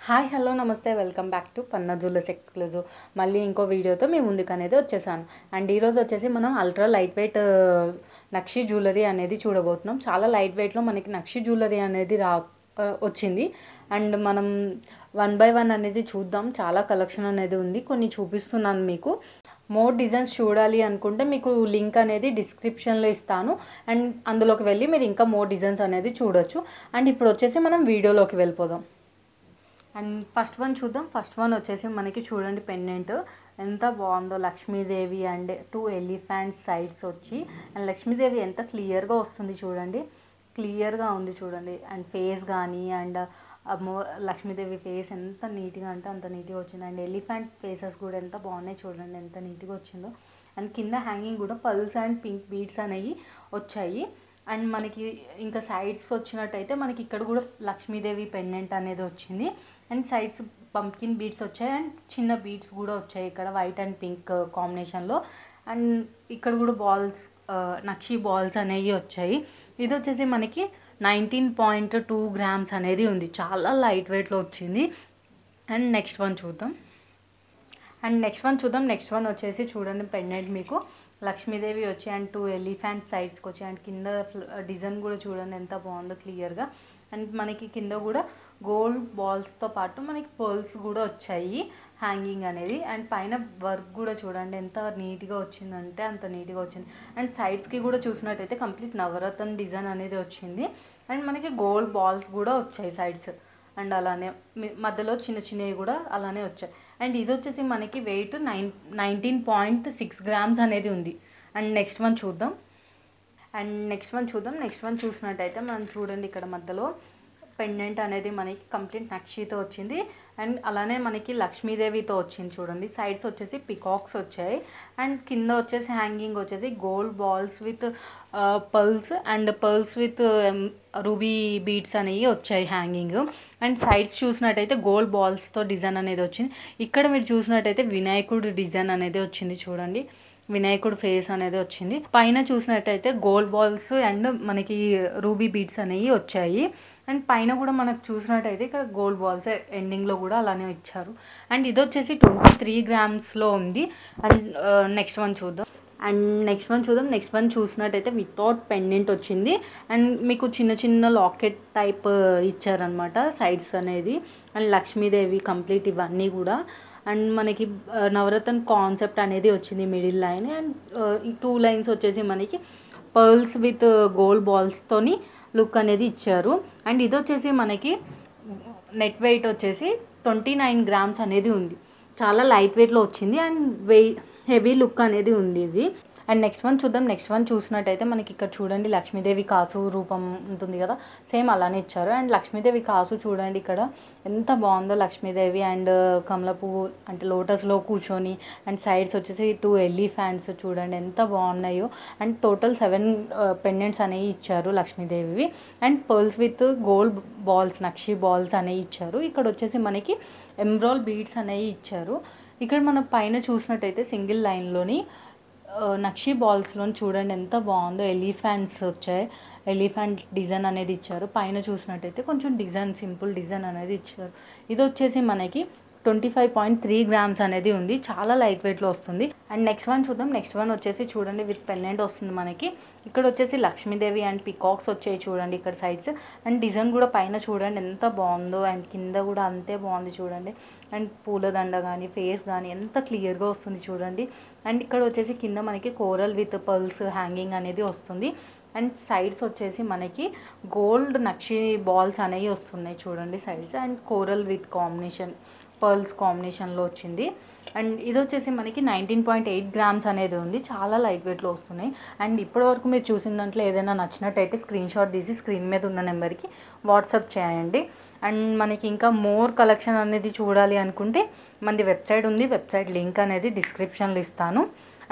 Hi hello నమస్తే welcome back to Panna jewellers exclusive. మళ్ళీ ఇంకో వీడియోతో మేము ముందుకు అనేది వచ్చేసాను. అండ్ ఈరోజు వచ్చేసి మనం అల్ట్రా లైట్ వెయిట్ నక్షి జ్యువెలరీ అనేది చూడబోతున్నాం. చాలా లైట్ వెయిట్లో మనకి నక్షి జ్యువెలరీ అనేది వచ్చింది. అండ్ మనం వన్ బై వన్ అనేది చూద్దాం. చాలా కలెక్షన్ అనేది ఉంది, కొన్ని చూపిస్తున్నాను మీకు. మోర్ డిజైన్స్ చూడాలి అనుకుంటే మీకు లింక్ అనేది డిస్క్రిప్షన్లో ఇస్తాను. అండ్ అందులోకి వెళ్ళి మీరు ఇంకా మోర్ డిజైన్స్ అనేది చూడొచ్చు. అండ్ ఇప్పుడు వచ్చేసి మనం వీడియోలోకి వెళ్ళిపోదాం. అండ్ ఫస్ట్ వన్ చూద్దాం. ఫస్ట్ వన్ వచ్చేసి మనకి చూడండి, పెండెంట్ ఎంత బాగుందో. లక్ష్మీదేవి అండ్ 2 ఎలిఫెంట్ సైడ్స్ వచ్చి, అండ్ లక్ష్మీదేవి ఎంత క్లియర్గా వస్తుంది చూడండి, క్లియర్గా ఉంది చూడండి. అండ్ ఫేస్ కానీ అండ్ లక్ష్మీదేవి ఫేస్ ఎంత నీట్గా అంటే అంత నీట్గా వచ్చింది. అండ్ ఎలిఫెంట్ ఫేసెస్ కూడా ఎంత బాగున్నాయి చూడండి, ఎంత నీట్గా వచ్చిందో. అండ్ కింద హ్యాంగింగ్ కూడా పల్స్ అండ్ పింక్ బీడ్స్ అనేవి వచ్చాయి. అండ్ మనకి ఇంకా సైడ్స్ వచ్చినట్టయితే మనకి ఇక్కడ కూడా లక్ష్మీదేవి పెండెంట్ అనేది వచ్చింది. అండ్ సైడ్స్ పంప్కిన్ బీడ్స్ వచ్చాయి అండ్ చిన్న బీడ్స్ కూడా వచ్చాయి ఇక్కడ వైట్ అండ్ పింక్ కాంబినేషన్లో. అండ్ ఇక్కడ కూడా బాల్స్, నక్షి బాల్స్ అనేవి వచ్చాయి. ఇది వచ్చేసి మనకి 19.2 గ్రామ్స్ అనేది ఉంది, చాలా లైట్ వెయిట్లో వచ్చింది. అండ్ నెక్స్ట్ వన్ చూద్దాం. నెక్స్ట్ వన్ వచ్చేసి చూడండి, పెండెంట్ మీకు లక్ష్మీదేవి వచ్చి అండ్ 2 ఎలిఫెంట్ సైడ్స్కి వచ్చి అండ్ కింద డిజైన్ కూడా చూడండి ఎంత బాగుందో క్లియర్గా. అండ్ మనకి కింద కూడా గోల్డ్ బాల్స్తో పాటు మనకి పర్ల్స్ కూడా వచ్చాయి హ్యాంగింగ్ అనేది. అండ్ పైన వర్క్ కూడా చూడండి ఎంత నీట్గా వచ్చిందంటే అంత నీట్గా వచ్చింది. అండ్ సైడ్స్కి కూడా చూసినట్టయితే కంప్లీట్ నవరత్న డిజైన్ అనేది వచ్చింది. అండ్ మనకి గోల్డ్ బాల్స్ కూడా వచ్చాయి సైడ్స్. అండ్ అలానే మధ్యలో చిన్న చిన్నవి కూడా అలానే వచ్చాయి. అండ్ ఇది వచ్చేసి మనకి వెయిట్ 19.6 గ్రామ్స్ అనేది ఉంది. అండ్ నెక్స్ట్ వన్ చూసినట్టయితే మనం చూడండి, ఇక్కడ మధ్యలో పెండెంట్ అనేది మనకి కంప్లీట్ నక్షితో వచ్చింది. అండ్ అలానే మనకి లక్ష్మీదేవితో వచ్చింది చూడండి. సైడ్స్ వచ్చేసి పికాక్స్ వచ్చాయి. అండ్ కింద వచ్చేసి హ్యాంగింగ్ వచ్చేసి gold balls with pearls with ruby beads అనేవి వచ్చాయి హ్యాంగింగ్. అండ్ సైడ్స్ చూసినట్టయితే గోల్డ్ బాల్స్తో డిజైన్ అనేది వచ్చింది. ఇక్కడ మీరు చూసినట్టయితే వినాయకుడు డిజైన్ అనేది వచ్చింది చూడండి, వినాయకుడు ఫేస్ అనేది వచ్చింది. పైన చూసినట్టయితే గోల్డ్ బాల్స్ అండ్ మనకి రూబీ బీడ్స్ అనేవి వచ్చాయి. అండ్ పైన కూడా మనకు చూసినట్టయితే ఇక్కడ గోల్డ్ బాల్స్ ఎండింగ్లో కూడా అలానే ఇచ్చారు. అండ్ ఇది వచ్చేసి 23 గ్రామ్స్లో ఉంది. అండ్ నెక్స్ట్ వన్ చూసినట్టయితే వితౌట్ పెండెంట్ వచ్చింది. అండ్ మీకు చిన్న చిన్న లాకెట్ టైప్ ఇచ్చారనమాట సైడ్స్ అనేది. అండ్ లక్ష్మీదేవి కంప్లీట్ ఇవన్నీ కూడా. అండ్ మనకి నవరత్న కాన్సెప్ట్ అనేది వచ్చింది మిడిల్ లైన్. అండ్ ఈ 2 లైన్స్ వచ్చేసి మనకి పర్ల్స్ విత్ గోల్డ్ బాల్స్తోని లుక్ అనేది ఇచ్చారు. అండ్ ఇది వచ్చేసి మనకి నెట్ వెయిట్ వచ్చేసి 29 గ్రామ్స్ అనేది ఉంది, చాలా లైట్ వెయిట్లో వచ్చింది. అండ్ హెవీ లుక్ అనేది ఉంది ఇది. అండ్ నెక్స్ట్ వన్ చూసినట్టయితే మనకి ఇక్కడ చూడండి, లక్ష్మీదేవి కాసు రూపం ఉంటుంది కదా, సేమ్ అలానే ఇచ్చారు. అండ్ లక్ష్మీదేవి కాసు చూడండి ఇక్కడ ఎంత బాగుందో. లక్ష్మీదేవి అండ్ కమల పువ్వు అంటే లోటస్లో కూర్చొని, అండ్ సైడ్స్ వచ్చేసి 2 ఎలిఫెంట్స్ చూడండి ఎంత బాగున్నాయో. అండ్ టోటల్ 7 పెండెంట్స్ అనేవి ఇచ్చారు Lakshmidevi. And pearls with gold balls, nakshi balls అనేవి ఇచ్చారు. ఇక్కడ వచ్చేసి మనకి ఎమ్రాల్ బీడ్స్ అనేవి ఇచ్చారు. ఇక్కడ మనం పైన చూసినట్టయితే సింగిల్ లైన్లోని నక్షి బాల్స్లో చూడండి ఎంత బాగుందో. ఎలిఫెంట్స్ వచ్చాయి, ఎలిఫెంట్ డిజైన్ అనేది ఇచ్చారు. పైన చూసినట్టయితే కొంచెం డిజైన్, సింపుల్ డిజైన్ అనేది ఇచ్చారు. ఇది వచ్చేసి మనకి 25.3 గ్రామ్స్ అనేది ఉంది, చాలా లైట్ వెయిట్లో వస్తుంది. అండ్ నెక్స్ట్ వన్ వచ్చేసి చూడండి, విత్ పెండెంట్ వస్తుంది మనకి. ఇక్కడ వచ్చేసి లక్ష్మీదేవి అండ్ పికాక్స్ వచ్చాయి చూడండి ఇక్కడ సైడ్స్. అండ్ డిజైన్ కూడా పైన చూడండి ఎంత బాగుందో. అండ్ కింద కూడా అంతే బాగుంది చూడండి. అండ్ పూలదండ కానీ ఫేస్ కానీ ఎంత క్లియర్గా వస్తుంది చూడండి. అండ్ ఇక్కడ వచ్చేసి కింద మనకి కోరల్ విత్ పర్ల్స్ హ్యాంగింగ్ అనేది వస్తుంది. అండ్ సైడ్స్ వచ్చేసి మనకి గోల్డ్ నక్షి బాల్స్ అనేవి వస్తున్నాయి చూడండి sides. And coral with combination, pearls కాంబినేషన్లో వచ్చింది. అండ్ ఇది వచ్చేసి మనకి 19.8 గ్రామ్స్ అనేది ఉంది, చాలా లైట్ వెయిట్లో వస్తున్నాయి. అండ్ ఇప్పటివరకు మీరు చూసిన దాంట్లో ఏదైనా నచ్చినట్టయితే స్క్రీన్ షాట్ తీసి స్క్రీన్ మీద ఉన్న నెంబర్కి వాట్సాప్ చేయండి. అండ్ మనకి ఇంకా మోర్ కలెక్షన్ అనేది చూడాలి అనుకుంటే మనది వెబ్సైట్ ఉంది, వెబ్సైట్ లింక్ అనేది డిస్క్రిప్షన్లో ఇస్తాను.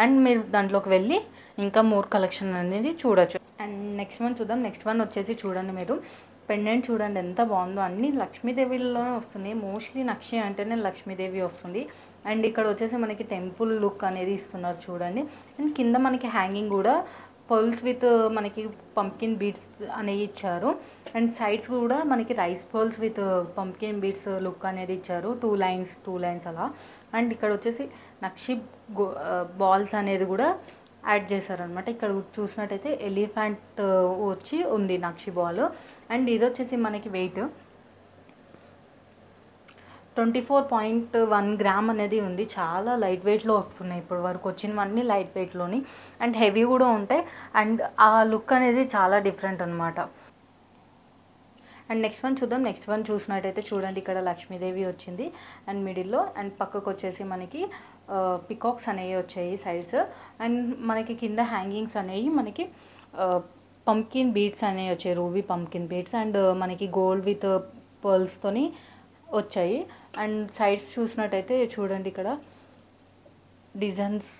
అండ్ మీరు దాంట్లోకి వెళ్ళి ఇంకా మోర్ కలెక్షన్ అనేది చూడొచ్చు. అండ్ నెక్స్ట్ వన్ వచ్చేసి చూడండి, మీరు పెండెంట్ చూడండి ఎంత బాగుందో. అన్ని లక్ష్మీదేవిలోనే వస్తున్నాయి, మోస్ట్లీ నక్షి అంటేనే లక్ష్మీదేవి వస్తుంది. అండ్ ఇక్కడ వచ్చేసి మనకి టెంపుల్ లుక్ అనేది ఇస్తున్నారు చూడండి. అండ్ కింద మనకి హ్యాంగింగ్ కూడా పర్ల్స్ విత్ మనకి పంకిన్ బీడ్స్ అనేవి ఇచ్చారు. అండ్ సైడ్స్ కూడా మనకి rice pearls with pumpkin beads look అనేది ఇచ్చారు. టూ లైన్స్ అలా. అండ్ ఇక్కడ వచ్చేసి నక్షి బాల్స్ అనేది కూడా యాడ్ చేశారనమాట. ఇక్కడ చూసినట్టయితే ఎలిఫెంట్ వచ్చి ఉంది నక్షి బాల్. అండ్ ఇది వచ్చేసి మనకి వెయిట్ 24.1 గ్రామ్ అనేది ఉంది. చాలా లైట్ వెయిట్లో వస్తున్నాయి ఇప్పటి వరకు వచ్చినవన్నీ లైట్ వెయిట్లోని. అండ్ హెవీ కూడా ఉంటాయి. అండ్ ఆ లుక్ అనేది చాలా డిఫరెంట్ అనమాట. అండ్ నెక్స్ట్ వన్ చూద్దాం. నెక్స్ట్ వన్ చూసినట్టయితే చూడండి, ఇక్కడ లక్ష్మీదేవి వచ్చింది అండ్ మిడిల్లో. అండ్ పక్కకు వచ్చేసి మనకి పికాక్స్ అనేవి వచ్చాయి సైడ్స్. అండ్ మనకి కింద హ్యాంగింగ్స్ అనేవి మనకి పంకిన్ బీడ్స్ అనేవి వచ్చాయి, రూబీ పంకిన్ బీడ్స్. అండ్ మనకి గోల్డ్ విత్ పర్ల్స్తోని వచ్చాయి. అండ్ సైడ్స్ చూసినట్టయితే చూడండి, ఇక్కడ డిజైన్స్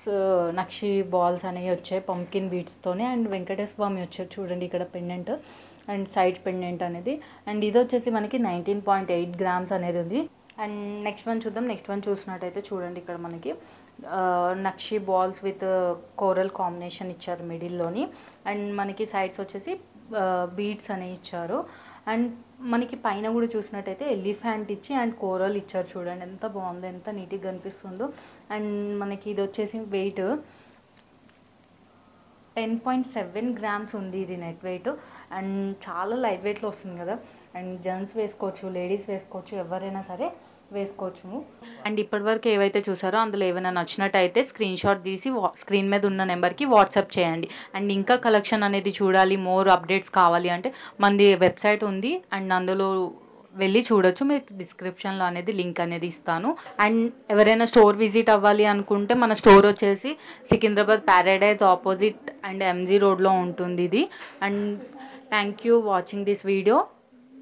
నక్షి బాల్స్ అనేవి వచ్చాయి పంకిన్ బీడ్స్తోనే. అండ్ వెంకటేశ్వర స్వామి వచ్చారు చూడండి ఇక్కడ పెండెంట్ అండ్ సైడ్ పెండెంట్ అనేది. అండ్ ఇది వచ్చేసి మనకి 19.8 గ్రామ్స్ అనేది ఉంది. అండ్ నెక్స్ట్ వన్ చూద్దాం. నెక్స్ట్ వన్ చూసినట్టయితే చూడండి, ఇక్కడ మనకి నక్షి బాల్స్ విత్ కోరల్ కాంబినేషన్ ఇచ్చారు మిడిల్లోని. అండ్ మనకి సైడ్స్ వచ్చేసి బీడ్స్ అనేవి ఇచ్చారు. అండ్ మనకి పైన కూడా చూసినట్టయితే ఎలిఫెంట్ ఇచ్చి అండ్ కోరల్ ఇచ్చారు. చూడండి ఎంత బాగుందో, ఎంత నీట్గా కనిపిస్తుందో. అండ్ మనకి ఇది వచ్చేసి వెయిట్ 10.7 గ్రామ్స్ ఉంది ఇది నెట్ వెయిట్. అండ్ చాలా లైట్ వెయిట్లో వస్తుంది కదా. అండ్ జెంట్స్ వేసుకోవచ్చు, లేడీస్ వేసుకోవచ్చు, ఎవరైనా సరే వేసుకోవచ్చు. అండ్ ఇప్పటివరకు ఏవైతే చూసారో అందులో ఏమైనా నచ్చినట్టయితే స్క్రీన్ షాట్ తీసి స్క్రీన్ మీద ఉన్న నెంబర్కి వాట్సాప్ చేయండి. అండ్ ఇంకా కలెక్షన్ అనేది చూడాలి, మోర్ అప్డేట్స్ కావాలి అంటే మనది వెబ్సైట్ ఉంది అండ్ అందులో వెళ్ళి చూడొచ్చు. మీకు డిస్క్రిప్షన్లో అనేది లింక్ అనేది ఇస్తాను. అండ్ ఎవరైనా స్టోర్ విజిట్ అవ్వాలి అనుకుంటే మన స్టోర్ వచ్చేసి Secunderabad Paradise opposite and MG రోడ్లో ఉంటుంది ఇది. And thank you watching this video.